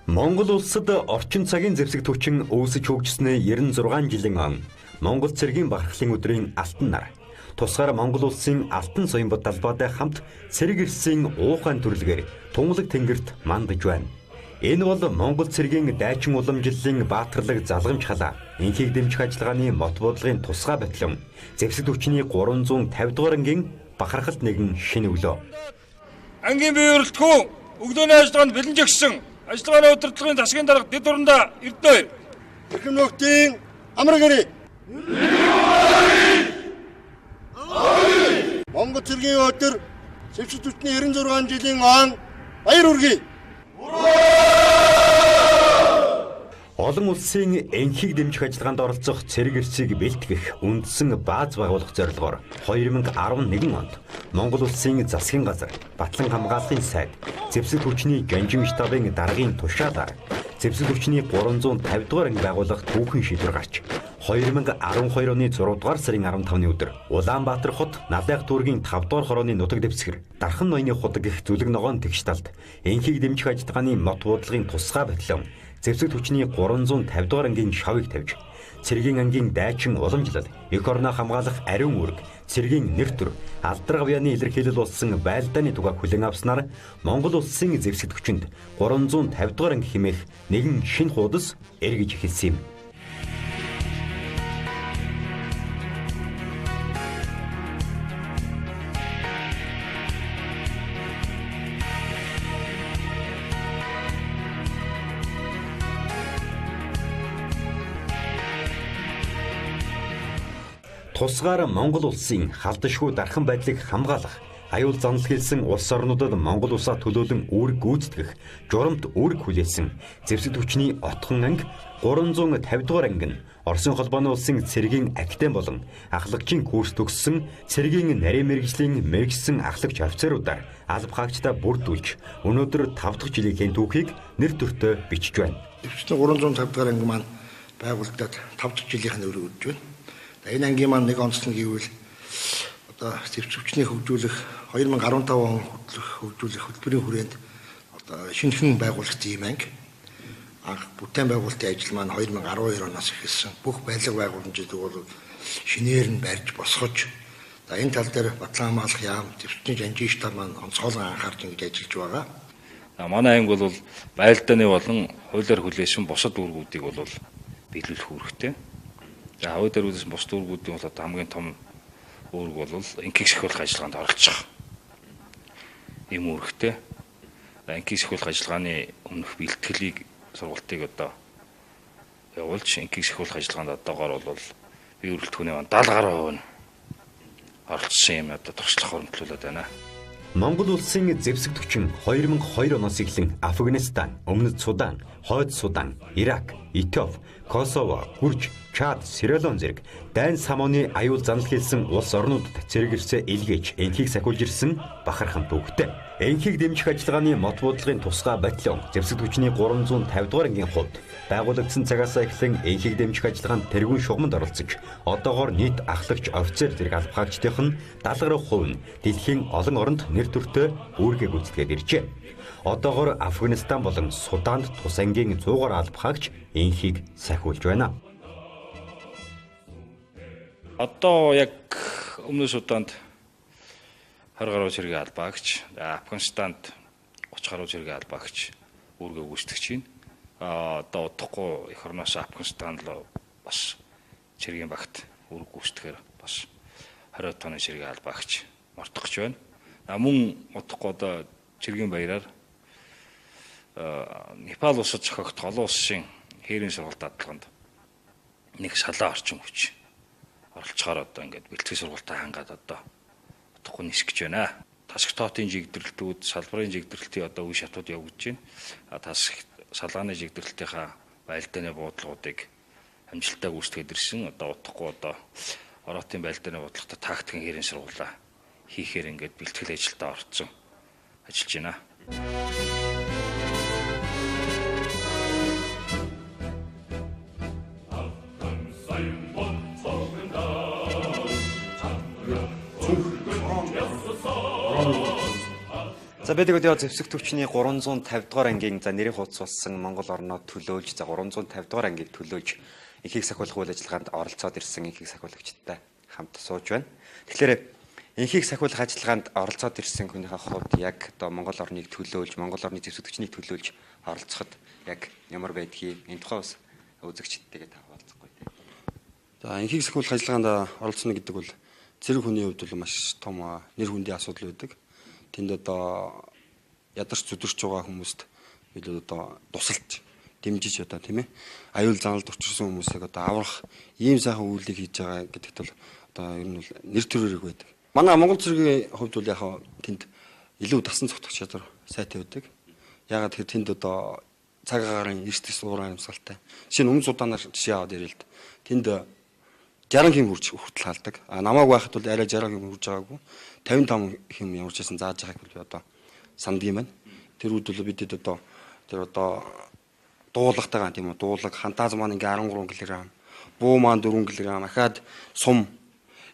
Монгол улсад орчин цагийн зэвсэг түвшин үүсэж хөгжснээ 96 жилийн он Монгол цэргийн бахархлын өдрийн алтан нар. Тусгаар Монгол улсын алтан соён бод талбайтай хамт цэрэг эрсийн уухайн төрлөгээр тунгалаг тэнгэрт мандаж байна. Энэ бол Монгол цэргийн дайчин уламжлалын баатарлаг залгамж халаа, инхийг дэмжих ажиллагааны мот бодлогын тусгай батлон, зэвсэг түвшний 350 дугаар ангийн бахархалт нэгэн шинэ өглөө. Ангийн бие өрөлтгөө өглөөний ажиллагаанд бэлэн жигсэн. Ажиллагааны удирдлагын засгийн дарга дэд урандаа эрдэнэ. Эрхэм нөхдийн амар гэрээ. Монгол цэргийн өдөр зэвсэг түвшний 96 жилийн он баяр хүргэе. Олон улсын энхийг дэмжих ажиллагаанд оролцох цэрэг эрсийг бэлтгэх үндсэн бааз байгуулах зорилгоор 2011 онд Монгол улсын засгийн газар, Батлан хамгааллын сайд, зэвсэг түвшний Жанжин штабын даргын тушаалаар зэвсэг түвшний 350 дугаар анги байгуулах түүхэн шийдвэр гарч 2012 оны 6 дугаар сарын 15-ны өдөр Улаанбаатар хот Налайх дүүргийн 5 дугаар хорооны нутаг дэвсгэр Дархан ноёны худаг гэх зүлэг ногоон тэгш талд энхийг дэмжих ажиллагааны мот бодлогын тусгай батлон зэвсэг түвшний 350 дугаар ангийн шавыг тавьж цэргийн ангийн дайчин уламжлал, эх орноо хамгаалах ариун үүрэг, цэргийн нэр төр, алдар гавьяаны илэрхийлэл болсон байлдааны тугааг хүлээн авснаар Монгол улсын зэвсэг түвшинд 350 дугаар анги хэмээх нэгэн шинэ хуудас эргэж эхэлсэн юм. Тусгаар Монгол улсын халдшгүй дархан байдлыг хамгаалах, аюул занал хэлсэн улс орнуудад Монгол улсаа төлөөлөн үүрэг гүйцэтгэх, журамт үүрэг хүлээсэн зэвсэг түвшний отхон анги 350 дугаар анги нь Оросын холбооны улсын цэргийн академи болон ахлагчийн курс төгссөн цэргийн нарийн мэргэжлийн мэргэжсэн ахлагч офицеруудаар алба хаагчдаа бүрдүүлж өнөөдөр 5 дахь жилийн түүхийг нэр төртөө бичиж байна. Зэвсэгчний 350 дугаар анги маань байгуулагдаад 5 дахь жилийнх нь өрөө өгж байна. Энэ ангийн маань нэг онцлог гэвэл одоо зэвсэг түвшний хөгжүүлэх 2015 он хөгжүүлэх хөтөлбөрийн хүрээнд одоо шинэхэн байгуулагдсан юм анги. Анх бүтээн байгуулалтын ажил маань 2012 оноос эхэлсэн. Бүх байлга байгууламжууд бол шинээр нь барьж босгож энэ тал дээр Батлан хамгаалах яам зэвсэгчний Жанжин штаб маань онцгойлон анхаарч ингэж ажиллаж байгаа. Манай анги бол байлдааны болон хуулиар хүлээсэн бусад үүргүүдийг бол биелүүлэх үүрэгтэй. За хавь дээр үзсэн бус дүүргүүдийн бол одоо хамгийн том үүрэг бол энхийг сахиулах ажиллагаанд оролцох юм үүрэгтэй. Энхийг сахиулах ажиллагааны өмнөх бэлтгэлийг сургалтыг одоо явуулж энхийг сахиулах ажиллагаанд одоогоор бол бие өрөлтгөөний 70 гаруй нь оролцсон юм одоо туршлах хөрөнгөлүүлээд байна. Монгол улсын зэвсэг түвшин 2002 оноос эхлэн Афганистан, Өмнөд Судан, Хойд Судан, Ирак, Этиоп, Косово, Гүрж, Чад, Сиралон зэрэг дайн самууны аюул занал хэлсэн улс орнуудад цэрэг эрсээ илгээж энхийг сахиулж ирсэн бахархан түүхтэй. Энхийг дэмжих ажиллагааны мот бодлогын тусгай батлон зэвсэг түвшний 350 дугаар ангийн хувьд байгуулагдсан цагаас эхлэн энхийг дэмжих ажиллагаанд тэргүүн шугамд оролцож одоогоор нийт ахлагч офицер зэрэг алба хаагчдынх нь 70% нь дэлхийн олон оронд нэр төртөө үүргээ гүйцэтгээд иржээ. Одоогоор Афганистан болон Суданд тус ангийн 100 гаруй алба хаагч энхийг сахиулж байна. Одоо яг Өмнөд Суданд 20 гаруй цэргийн албаагч, Афганистанд 30 гаруй цэргийн албаагч үүргээ гүйцэтгэж байна. Одоо удахгүй эх орноос Афганистан руу бас цэргийн багт үүрэг гүйцэтгэхээр бас 20 тонны цэргийн албаагч мартах гэж байна. Мөн удахгүй одоо цэргийн баяраар Непал улсад зохиогдох олон улсын хээрийн сургалт дадлганд нэг салаа орчин хүч оролцохоор одоо ингээд бэлтгэл сургалтаа хангаад одоо утгагүй нисгэж байна. Тасх тоотын жигдэрэлтүүд, салбарын жигдэрэлтийн одоо үе шатууд явагдаж байна. Тасх салгааны жигдэрэлтийнхаа байлдааны буудлуудыг амжилттай гүйцэтгээд ирсэн. Одоо утгагүй одоо ороотын байлдааны бодлоготой тактикийн хээрийн сургуулаа хийхээр ингээд бэлтгэл ажилдаа орцсон ажиллаж байна. За би тэгээд зэвсэг төвчний 350 дугаар ангийн за нэрийн хуудас болсон Монгол орноо төлөөлж за 350 дугаар ангийг төлөөж энхийг сахиулах үйл ажиллагаанд оролцоод ирсэн энхийг сахиулагчдтай хамт сууж байна. Тэгэхээр энхийг сахиулах ажиллагаанд оролцоод ирсэн хүнийхээ хувьд яг одоо Монгол орныг төлөөлж, Монгол орны зэвсэг төвчнийг төлөөлж оролцоход яг ямар байдгийг энэ тухай бас үзэгчдтэйгээ таваалцахгүй тийм. За энхийг сахиулах ажиллагаанд оролцоно гэдэг бол зэрэг хүний хувьд бол маш том нэр хүндийн асуудал байдаг. Тэнд одоо ядарч зүдэрч байгаа хүмүүст бид одоо тусалж дэмжиж одоо тийм ээ аюул заналд учирсан хүмүүсийг одоо аврах ийм сайхан үйлдэл хийж байгаа гэдэгт бол одоо ер нь бол нэр төрөөрөг байдаг. Манай Монгол зэргийн хувьд бол яг тэнд илүү дасан цогтох чадвар сайтай байдаг. Ягаад гэхээр тэнд одоо цаг агаарын эрсдэс уурын амьсгалтай. Жишээ нь өмнө судаанаар жишээ аваад ярил л да. Тэнд 60 км хүрч хүртэл халдаг. Намайг байхад бол арай 60 км хүрж байгаагүй. 55 км ямарч байсан зааж байгааг би одоо санддаг юм байна. Тэр үед бол бидэд одоо тэр одоо дуулахтайгаа тийм үү дуулаг хантааз маань ингээ 13 кг, буу маань 4 кг, ахаад сум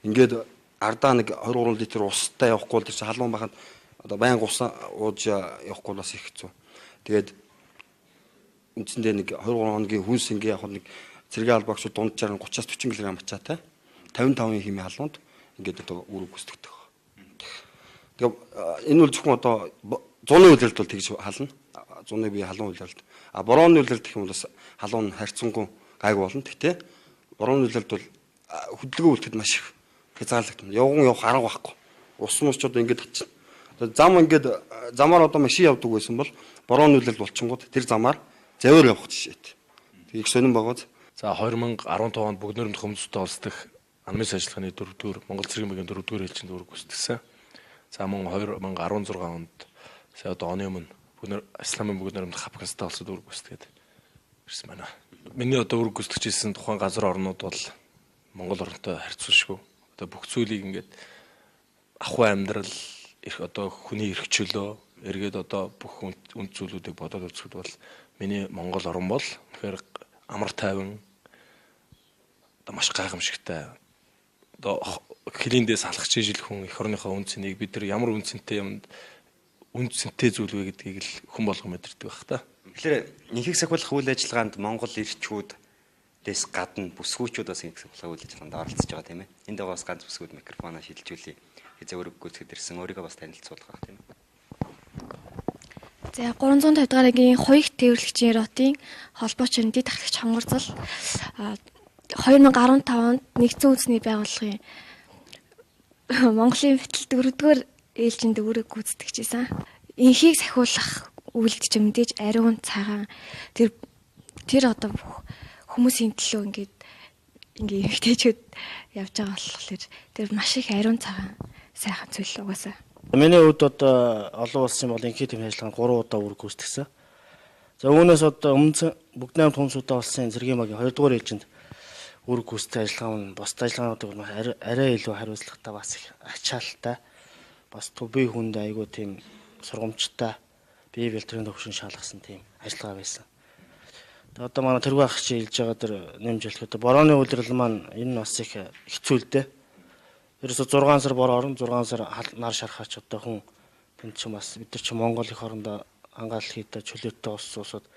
ингээд ардаа нэг 23 литр устай явахгүй бол тэр чинь халуун байхад одоо байнга ус ууж явахгүй бас их хэцүү. Тэгээд үндсэндээ нэг 23 хоногийн хүнс ингээ яг нэг цэргийн албаагч дунджаар 30-40 кг ачаатай 55 хэмээ халуунд ингээд одоо үүрэг гүйцэтгэдэг. Тэгээд энэ бол зөвхөн одоо зуны үйлрэлт бол тэгж хална. Зуны бие халуун үйлрэлт. Борооны үйлрэлт гэх юм бол бас халуун харьцангуй гайгүй болно. Гэхдээ борооны үйлрэлт бол хөдөлгөөн үлдэхэд маш их хязгаарлагдана. Явах арга байхгүй. Ус мус ч одоо ингээд татчихна. Зам ингээд замаар одоо машин явдаг байсан бол борооны үйлрэлт болчингууд тэр замаар завир явах жишээтэй. Тэг их сонирн байгааз. За 2015 онд бүгд нийрэмд хүмүүсттэй олсдох анмис ажиллагааны 4-р Монгол цэргийн багийн 4-р ээлжинд үүрэг гүйцэтгсэн. За мөн 2016 онд сая одоо оны өмнө бүгд Исламын бүгд нийрэмд Кавказтай олсод үүрэг гүйцэтгээд ирсэн байна. Миний одоо үүрэг гүйцэтгэжсэн тухайн газар орнууд бол Монгол орнтой харьцуулшгүй. Одоо бүх зүйлийг ингээд ахуй амьдрал их одоо хүний эрх чөлөө эргээд одоо бүх үнд зүйлүүдийг бодоод үзэхэд бол миний Монгол орн бол тэгэхээр амар тайван маш гайхамшигтай одоо хилэндээс салгаж ижил хүн эх орныхоо үн цэнийг бид нар ямар үн цэнтэй юмд үн цэнтэй зүйл вэ гэдгийг л хүн болгон мэдэрдэг байх та. Тэгэхээр энхийг сахиулах үйл ажиллагаанд Монгол ирчүүдээс гадна бүсгүүчүүд бас энхийг сахиулах үйл ажиллагаанд оролцож байгаа тийм ээ. Энд байгаа бас ганц бүсгүүд микрофоноо шилжүүлээ. Хязээ өрөг гүйцэтгэж ирсэн өөрийгөө бас танилцуулах байх тийм ээ. За 350 дугаар ангийн хоёрт тээвэрлэгчийн ротын холбоочны дэд ахлагч хонгорцол 2015 онд нэгдсэн үндэсний байгууллагын Монголын бэлтгэл 4-р ээлжинд үүрэг гүйцэтгэжсэн. Энхийг сахиулах үйлдэл чинь мэдээж ариун цагаан тэр одоо хүмүүсийн төлөө ингээд эмэгтэйчүүд явж байгаа болохоор тэр маш их ариун цагаан сайхан зүйл угаасаа. Миний хувьд одоо олон улсын бол энхий тэмцээн ажиллагаанд 3 удаа үүрэг гүйцэтгсэн. За үүнээс одоо өмнө бүгд найрамд хүмүүстэй болсон цэргийн багийн 2-р ээлжинд үүрэг гүйцэтгэх ажиллагаа нь бус ажиллагаануудыг бол арай илүү хариуцлагатай бас их ачаалттай бас төбий хүнд айгүй тийм сургамжтай бие бэлтгэрийн төвшин шалгасан тийм ажиллагаа байсан. Тэгээд одоо манай тэргүй ах чи хэлж байгаа тэр нэмж хэлэхэд борооны үйлрэл маань энэ нь бас их хэцүү л дээ. Ерөөсө 6 сар бороо орон 6 сар нар шархаач одоо хүн тэнд ч бас бид нар ч Монгол их орондоо ангаал хийдэ чөлөөтэй уусууд.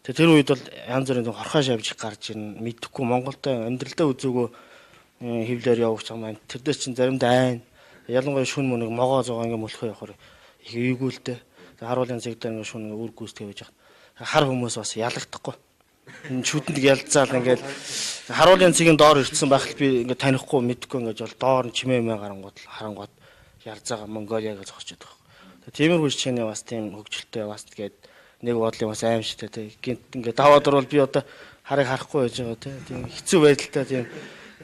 Тэр үед бол янз бүрийн хорхоо шавж гарч ирнэ. Мэдхгүй Монголтой амьдралдаа үзээгөө хөвлөөр явууч байгаа маань. Тэр дээр чинь заримдаа айн. Ялангуяа шүн мөнөг могоо зогоо ингээ мөлхөө явахаар их эйгүүлтэй. Харуулын зэг дээр ингээ шүн үүр гүйцэтгэж байж байгаа. Хар хүмүүс бас ялагдахгүй. Энэ шүтэнд ялцаал ингээл харуулын цэгийн доор ирсэн байхад би ингээ танихгүй мэдхгүй ингээ бол доор нь чимээ харангууд ярзаага Монголиаг зогсож байгаа. Тиймэрхүү шинэ бас тийм хөгжилтэй бас тэгээд нэг бодлын бас аимшигтай тийм ингээ даваад орвол би одоо харыг харахгүй байж байгаа тийм хэцүү байдалтай тийм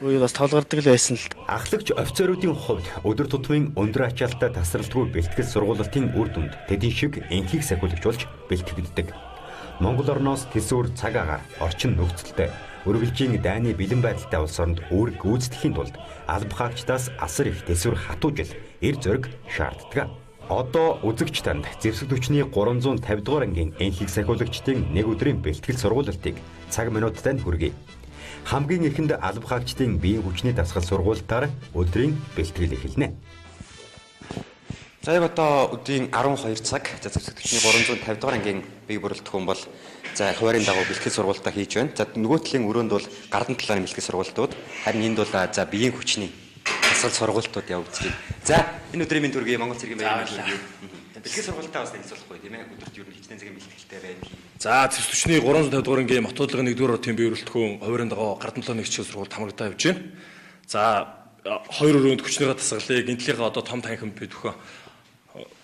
үе бас толгордог л байсан л. Ахлагч офицеруудын хувьд өдөр тутмын өндөр ачаалттай тасралтгүй бэлтгэл сургуулалтын үр дүнд тэдний шиг энхийг сахиулагч болж бэлтгэгддэг. Монгол орноос тэсвэр цаг агаар орчин нөхцөлтэй өргөлжийн дайны бэлэн байдалтай улс оронд үүрэг гүйцэтгэхийн тулд алба хаагчдаас асар их тэсвэр хатуужил эр зөрг шаарддаг. Одоо үзэгч танд зэвсэг төвчний 350 дугаар ангийн энхийг сахиулагчдын нэг өдрийн бэлтгэл сургуулалтыг цаг минуттай хүргэе. Хамгийн ихэнд алба хаагчдын биеийн хүчний дасгал сургуультаар өдрийн бэлтгэл эхэлнэ. За яг одоо өдрийн 12 цаг зэвсэг төчний 350 дугаар ангийн бие бүрэлдэхүүн бол за хуваарийн дагуу бэлтгэл сургалтаа хийж байна. За нөгөө талын өрөөнд бол гардан талааны бэлтгэл сургалтууд, харин энд бол за биеийн хүчний тасгал сургалтууд явагдаж байна. За энэ өдрийн минь төргий Монгол цэргийн байрны бэлтгэл сургалтаа бас танилцуулахгүй тийм ээ. Өдөрт ер нь хичнээн цагийн бэлтгэлтэй байна. За зэвсэг төчний 350 дугаар ангийн Мотодлогын 1-р хотын бие бүрэлдэхүүн хуваарийн дагуу гардан талааны хичээл сургалт хамрагдаа явж байна. За хоёр өрөөнд хүчнийхээ тасгалыг энтлийнхээ одоо том танхимд бид бүхэн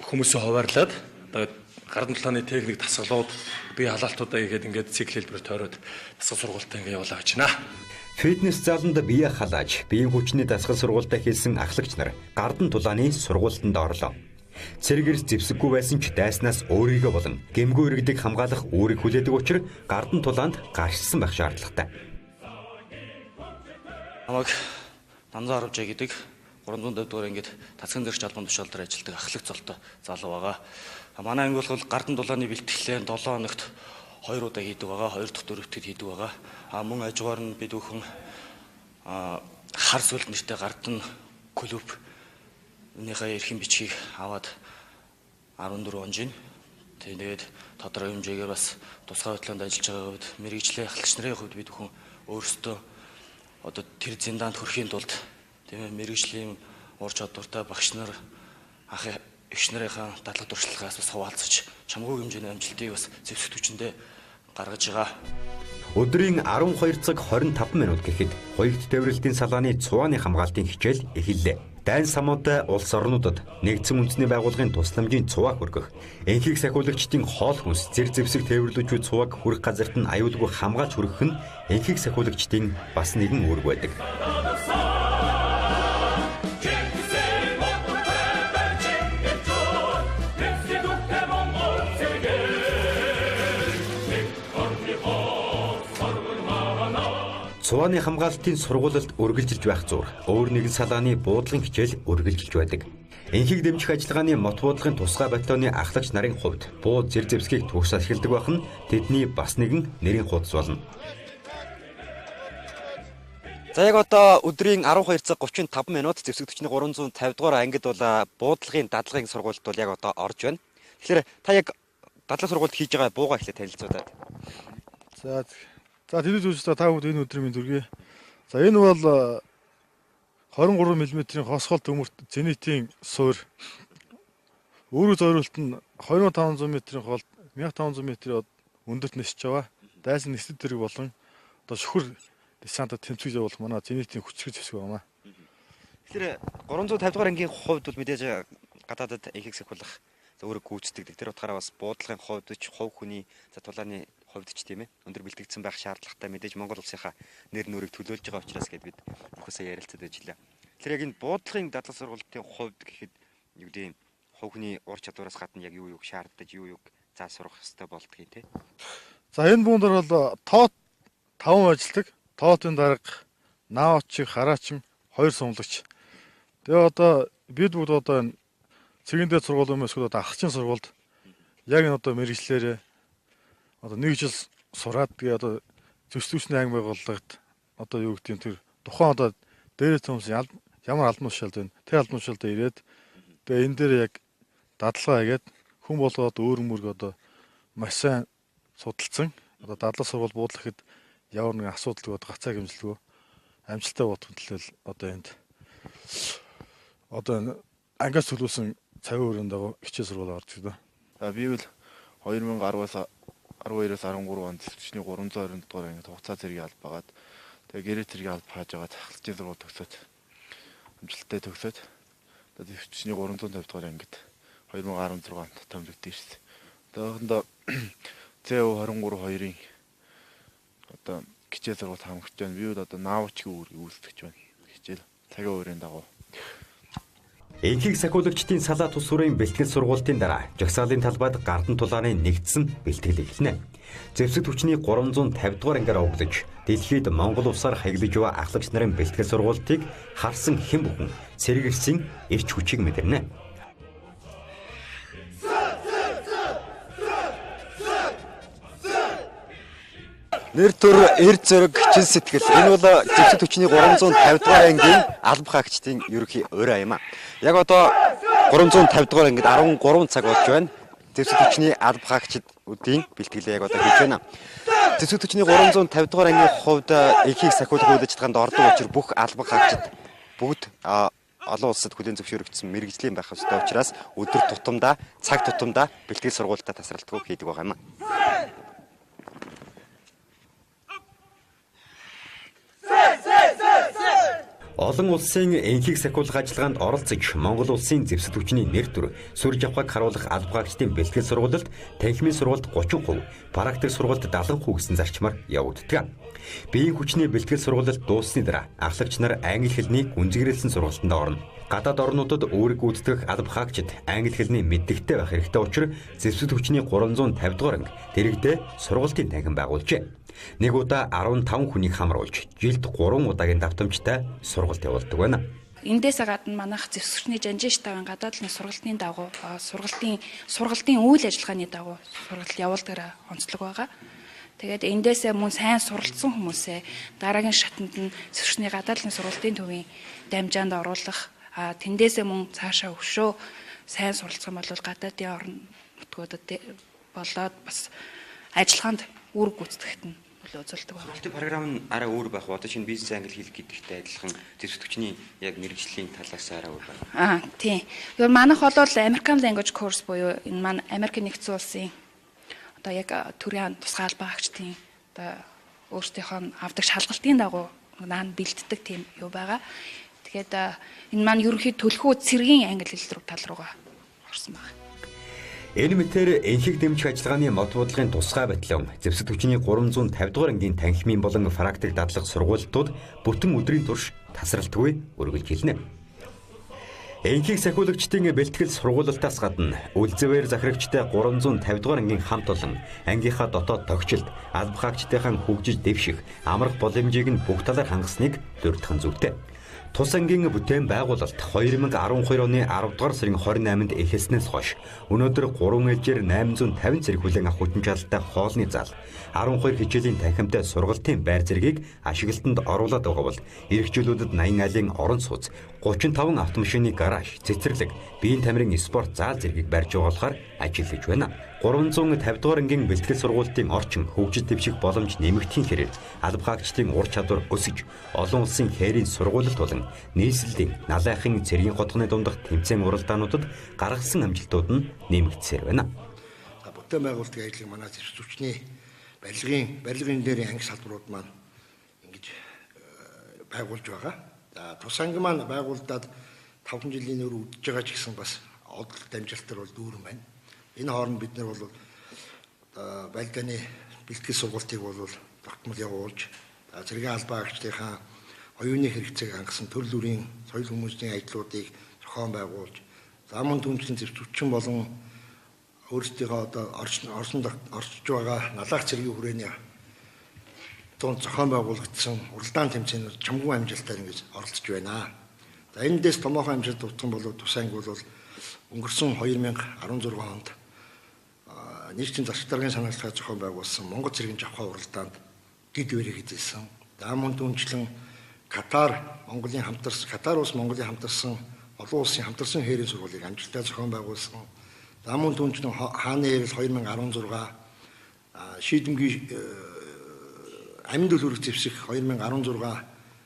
хүмүүсээ хуваарлаад одоо гардан талааны техник тасгалууд бие халаалтуудаа ихэд ингээд цикл хэлбэрээр тойроод тасгал сургалтаа ингээд явуулаа очно. Фитнес заланд бие халааж, биеийн хүчний дасгал сургалтаа хийсэн ахлагч нар гардан тулааны сургалтанд орлоо. Цэрэг эрс зэвсэггүй байсан ч дайснаас өөрийгөө болон гэмгүй иргэдийг хамгаалах үүрэг хүлээдэг учраас гардан тулаанд гарчсан байх шаардлагатай. Намайг Намзаа Арвжаа гэдэг 350 дугаар ангид тасгын зэрэгч албан тушаал дээр ажилладаг ахлах золтой залуу байгаа. Манай анги бол гардан дулааны бэлтгэлээ 7 хоногт 2 удаа хийдэг байгаа. 2 дахь дөрөвдөд хийдэг байгаа. Мөн ажгаар нь бид бүхэн хар сүлд нэртэй гардан клуб өнөөхөө эрхэм бичгийг аваад 14 он жин. Тэгээд тодорхой хэмжээгээр бас тусгай хөтөлбөрөнд ажиллаж байгаа үед мэрэгжлийн ахлагч нарын хувьд бид бүхэн өөрсдөө одоо тэр зиндаанд хүрэхийн тулд тийм ээ мэрэгжлийн ур чадвартай багш нар ах эгч нарынхаа дадлаг туршлагаас бас хуваалцаж чамгүй хэмжээний амжилтыг бас зэвсэг түвшиндээ гаргаж байгаа. Өдрийн 12 цаг 25 минут гэхэд хоёрт тээвэрлэлтийн салааны цувааны хамгаалтын хичээл эхэллээ. Дайн самуутай улс орнуудад нэгдсэн үндэсний байгууллагын тусламжийн цуваа хүргэх, энхийг сахиулагчдын хоол хүнс зэрэг зэвсэг тээвэрлүүлэгчид цувааг хүрэх газарт нь аюулгүй хамгаалж хүргэх нь энхийг сахиулагчдын бас нэгэн үүрэг байдаг. Цувааны хамгаалтын сургуульд үргэлжилж байх зур өөр нэгэн салааны буудлын хичээл үргэлжилж байдаг. Энхийг дэмжих ажиллагааны мот буудлын тусгай батальоны ахлагч нарын хувьд бууд зэрэг зэвсгийг төгс ашигладаг байх нь тэдний бас нэгэн нэрийн хуудас болно. За яг одоо өдрийн 12 цаг 35 минут зэвсэг төчний 350 дугаар ангид бол буудлагын дадлагын сургуульд бол яг одоо орж байна. Тэгэхээр та яг дадлаг сургуульд хийж байгаа буугаа ихлэ танилцуулаад. За тэд үзэж та бүхэн энэ өдрийн минь төргий. За энэ бол 23 мм-ийн хосгол төмөрт зенитийн суур. Өөрөөр зориулт нь 2500 м-ийн хол 1500 м өндөрт нисэж байгаа. Дайсан нисэд зэрэг болон одоо шүхэр десантад тэмцэж явуулах манай зенитийн хүчрэг зэвсэг байна. Тэгэхээр 350 дугаар ангийн хувьд бол мэдээж гадаадад эхийг сахиулах өөрөг гүйцэтгэдэг. Тэр утгаараа бас буудлын хувьд ч хувь хүний тулааны хувьд ч тийм ээ өндөр бэлтгэгдсэн байх шаардлагатай мэдээж Монгол улсынхаа нэр нүрийг төлөөлж байгаа учраас гэд бид бүхсээ ярилцаад ажиллаа. Тэгэхээр яг энэ буудлын дадлаг сургалтын хувьд гэхэд юу гэдэг хувь хүний ур чадвараас гадна яг юу шаарддаг юу заа сурах хэрэгтэй болдгийг тийм. За энэ бүүн дээр бол тоот 5 ажилтдаг. Тоотын дарга наавч хараачим 2 сумлагч. Тэгээ одоо бид бүгд одоо энэ цэгэндээ сургууль юм эсвэл одоо ахчин сургуульд яг энэ одоо мэрэгчлэрээ одоо нэг жил сураад тэгээ одоо зөслөвчний анги байгууллагт одоо юу гэдэг тэр тухайн одоо дээрээ төмс ямар албан тушаалд байна. Тэр албан тушаалд ирээд тэгээ энэ дээр яг дадлага хийгээд хүн болгоод өөр мөрг одоо маш сайн судалсан. Одоо дадлаг сургууль буудлахад ямар нэгэн асуудал бод гацаа хэмжилгүй амжилттай бодтолтой одоо энд одоо ангиас төлөвлөсөн цагийн өрөөнд байгаа хичээл сургууль орж ирдэг. За би бол 2010-аас 12-аас 13 онд төчний 320 дугаар ангид хугацаа зэргийн алба байгаад тэгээ гэрээ зэргийн алба хааж байгаа ахлагчийн сургууль төгсөөд амжилттай төгсөөд тэгээ төчний 350 дугаар ангид 2016 онд томилогдсон шээ. Тэгэхэндээ CO23-2-ын одоо хичээл сургууль хамгач байна. Би бол одоо наавчгийн үүргийг үүсгэж байна. Хичээл цагийн өрөөнд дагуу. Энхийг сахиулагчдын салаа тус сүрийн бэлтгэл сургуулийн дараа жагсаалын талбайд гардан тулааны нэгдсэн бэлтгэл эхэлнэ. Зэвсэг түвшний 350 дугаар ангиар оглож дэлхийд Монгол улсаар хаягдж байгаа ахлагч нарын бэлтгэл сургуулийг харсан хэн бүхэн цэрэг эрсийн эрч хүчийг мэдэрнэ. Нэр төр эрд зэрэг чин сэтгэл. Энэ бол зэвсэг түвшний 350 дугаар ангийн алба хаагчдын ерөнхий ураа юм а. Яг одоо 350 дугаар ангид 13 цаг болж байна. Зэвсэг хүчний алба хаагчид өдийн бэлтгэлээ яг одоо хийж байна. Зэвсэг хүчний 350 дугаар ангийн хувьд эхийг сахиулах үйл ажиллагаанд ордог учраас бүх алба хаагчид бүгд олон улсад хүлээн зөвшөөрөгдсөн мэрэгжлийн байх ёстой учраас өдөр тутамдаа цаг тутамдаа бэлтгэл сургуультай тасралтгүй хийдэг байгаа юм. Олон улсын энхийг сахиулах ажиллагаанд оролцож Монгол улсын зэвсэг хүчний нэр төр сүрж авахыг харуулах алба хаагчдын бэлтгэл сургуульд танхимын сургуульд 30%, практик сургуульд 70% гэсэн зарчмаар явагддаг. Биеийн хүчний бэлтгэл сургуульд дууссаны дараа ахлагч нар англи хэлний гүнзгийрэлсэн сургалтанд орно. Гадаад орнуудад өөрийг гүйцэтгэх алба хаагчид англи хэлний мэддэгтэй байх хэрэгтэй учраас зэвсэг хүчний 350 дугаар анги дэрэгдээ сургалтын танхим байгуулжээ. Нэг удаа 15 хүнийг хамруулж жилд 3 удаагийн давтамжтай сургалт явуулдаг байна. Эндээс гадна манайх зэвсэгчний жанжин штабын гадаад талын сургалтын дагуу сургалтын үйл ажиллагааны дагуу сургалт явуулдаг онцлог байгаа. Тэгээд эндээсээ мөн сайн суралцсан хүмүүсээ дараагийн шатанд нь зэвсэгчний гадаад талын сургалтын төвийн дамжаанд оруулах, тэндээсээ мөн цаашаа өшөө сайн суралцсан бол гадаадын орн нутгуудад болоод бас ажиллагаанд үр гүйцэтгэхэд нь үзүүлдэг байна. Сургалтын програм нь арай өөр байх. Одоо чинь бизнес англи хэлэх гэдэгтэй адилхан зэвсэг хүчний яг мэрэгжлийн талаас арай өөр байна. Тийм. Тэгвэл манайх бол American Language Course буюу энэ маань Америкийн нэгдсэн улсын одоо яг төрийн тусгай албан хаагчдын одоо өөрсдийнхөө авдаг шалгалтын дагуу наан бэлддэг тийм юу байгаа. Тэгэхээр энэ маань ерөнхий төлхөө цэргийн англи хэл рүү тал руугаа орсон байна. Энэ мэтээр энхийг дэмжих ажиллагааны мод бодлогын тусгай батальон зэвсэг хүчний 350 дугаар ангийн танхимын болон практик дадлага сургуультууд бүтэн өдрийн турш тасралтгүй үргэлж хэлнэ. Энхийг сахиулагчдын бэлтгэл сургуулиудаас гадна үлзэвээр захирагчтай 350 дугаар ангийн хамт олон ангийнхаа дотоод тогтчлд алба хаагчдынхаа хөгжиж дэвших амрах боломжийг нь бүх талаар хангасныг дурдхан зүйтэй. Тус ангийн бүтээн байгуулалт 2012 оны 10 дугаар сарын 28-нд эхэлснээс хойш өнөөдөр 3 ээлжээр 850 зэрэг хүлээн авах хүчин чадалтай хоолны зал 12 хичээлийн танхимтай сургалтын байр зэргийг ашиглалтанд оруулаад байгаа бол эрхчлүүлүүдэд 80 айлын орон сууц 35 автомашины гараж, цэцэрлэг, биеийн тамирын спорт зал зэргийг барьж байгуулахаар ажиллаж байна. 350 дугаар ангийн бэлтгэл сургуулийн орчин хөгжиж дэвших боломж нэмэгдэхийн хэрээр алба хаагчдын ур чадвар өсөж олон улсын хээрийн сургуульд болон нийслэлийн налайхын цэргийн хотгоны дундах тэмцээн уралдаануудад гаргасан амжилтууд нь нэмэгдсээр байна. Бүтээн байгуулалтын ажлыг манай зэвсэг хүчний барилгын дээрийн анги салбарууд маань ингэж байгуулж байгаа. Тус анги маань байгуулдаад 5 жилийн өмнө үдэж байгаа ч гэсэн бас одол дамжуулалтар бол дүүрэн байна. Энэ хооронд бид нар бол байлдааны бэлтгэл сургалтыг бол тогтмол явуулж цэргийн албан хаагчдынхаа оюуны хэрэгцээг хангасан төрөл бүрийн соёл хүмүүсийн ажлуудыг зохион байгуулж замун түншлэн зэвсэгчин болон өөрсдийнхөө одоо орчиж байгаа налаах цэргийн хүрээний тунд зохион байгуулагдсан уралдаан тэмцээнүүд чамгүй амжилтаар ингэж оролцож байна. За энэдээс томоохон амжилт утган болоод тус анги бол өнгөрсөн 2016 онд нийтийн засаг даргын санаачлагыг зохион байгуулсан Монгол цэргийн жавхаа уралдаанд гид бэрийг эзэлсэн. Мөн түнчлэн Катар улс Монголын хамтарсан олон улсын хамтарсан хээрийн сургуулийг амжилттай зохион байгуулсан. Мөн түнчлэн хааны эрэл 2016 шийдэмгийн амьд төлөвлөрөх зэвсэг 2016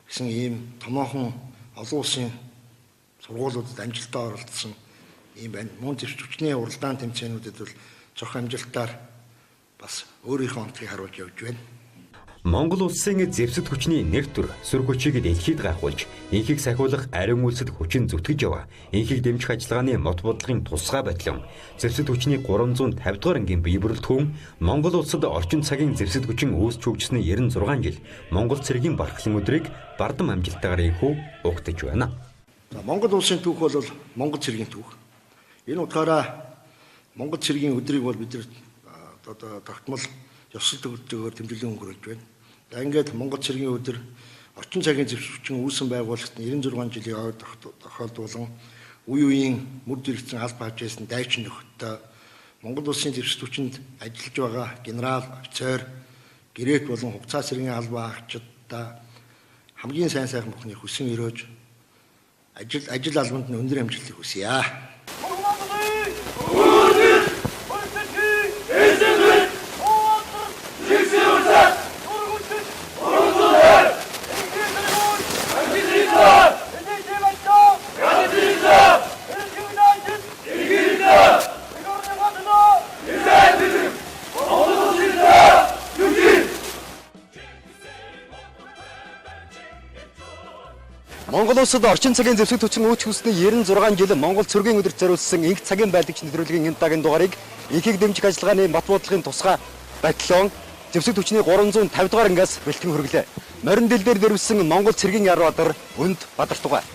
гэсэн ийм томоохон олон улсын сургуулиудад амжилттай оролцсон ийм байна. Мөн зэвсэг хүчний уралдаан тэмцээнүүдэд бол цох амжилтаар бас өөрийнхөө онцлогийг харуулж явж байна. Монгол улсын зэвсэг хүчний нэр төр сүр хүчийг дэлхийд гайхуулж, энхийг сахиулах ариун үйлсэд хүчин зүтгэж яваа. Энхийг дэмжих ажиллагааны мод бодлогын тусгай батальон зэвсэг хүчний 350 дугаар ангийн бие бүрэлдэхүүн Монгол улсад орчин цагийн зэвсэг хүчин үүсч хөгжсөний 96 жил Монгол цэргийн бархлын өдрийг бардам амжилттайгаар ийхүү угтаж байна. Монгол улсын түүх бол Монгол цэргийн түүх. Энэ утгаараа Монгол цэргийн өдрийг бол бид нар одоо тогтмол ёсол төгөлтөөр тэмдэглэн өнгөрүүлж байна. За ингээд Монгол цэргийн өдөр орчин цагийн зэвсэг хүчин үүсэн байгууллагт 96 жилийн тохиолдуулан үе үеийн мөр зэрэгцэн алба хавчээсэн дайчин нөхөдтэй Монгол улсын зэвсэг хүчинд ажиллаж байгаа генерал, офицер, гэрээт болон хугацаа цэргийн албан хаагчдаа хамгийн сайн сайхан бүхний хүсэн өрөөж ажил албанд нь өндөр амжилтыг хүсье. Монгол улсад орчин цагийн зэвсэг төчин өөч хүснээ 96 жил Монгол цэргийн өдөрт зориулсан энх цагийн байлагч нэвтрүүлгийн энэ удаагийн дугаарыг энхийг дэмжих ажиллагааны бат буудлын тусгай батальон зэвсэг төчний 350 дугаар ангиас бэлтгэн хүргэлээ. Морин дэл дээр дэрвсэн Монгол цэргийн яр бадар Өнд Бадарtuгай.